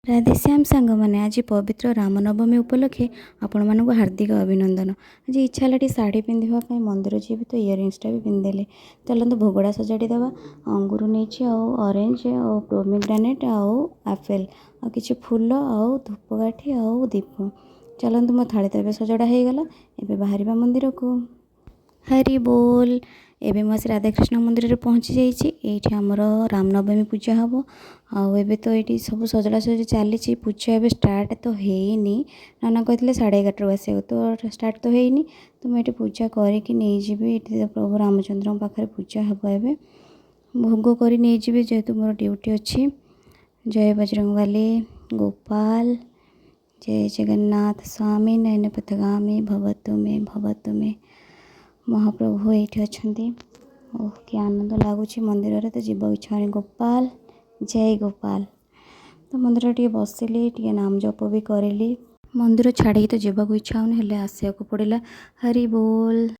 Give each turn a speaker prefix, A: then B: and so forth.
A: राधेश्याम सांग मैंने आज पवित्र रामनवमी उपलक्षे आपण मानक हार्दिक अभिनंदन। आज इच्छा है शाढ़ी पिंधापी मंदिर जी तो इयरिंग्सटा भी पिंधिदेले। चलते भोगड़ा सजाड़ी देवा। अंगूर नहीं ऑरेंज पोमीग्रेनेट आपेल आ कि फूल आउ धूपकाठी आउ दीप। चलते मो थाली तो सजड़ा हो गला। एबे बाहर मंदिर को हरि बोल। एबे मैं से राधाकृष्ण मंदिर में पहुँची जाइए। आमर रामनवमी पूजा हम आबे तो ये सब सजड़ा सजी चली। पूजा एवं स्टार्ट तो हैनी। नाना कहते 11:30 आसा तो स्टार्ट तो हैनी। तो मुझे पूजा करके नहीं जी। प्रभु रामचंद्र पाखे पूजा हम एवं भोग कर नहीं जी जेहेतु मोर ड्यूटी अच्छी। जय बजरंगबली गोपाल जय जगन्नाथ स्वामी नयन पथगामी भवतु में महाप्रभु ये अच्छा। ओह कि आनंद लगुच मंदिर रे तो जीवा इच्छा गोपाल जय गोपाल। तो मंदिर टे बसिली टे नाम जप भी करी। मंदिर छाड़ी तो जीवा इच्छा होनी आसिया को पड़ा। हरि बोल।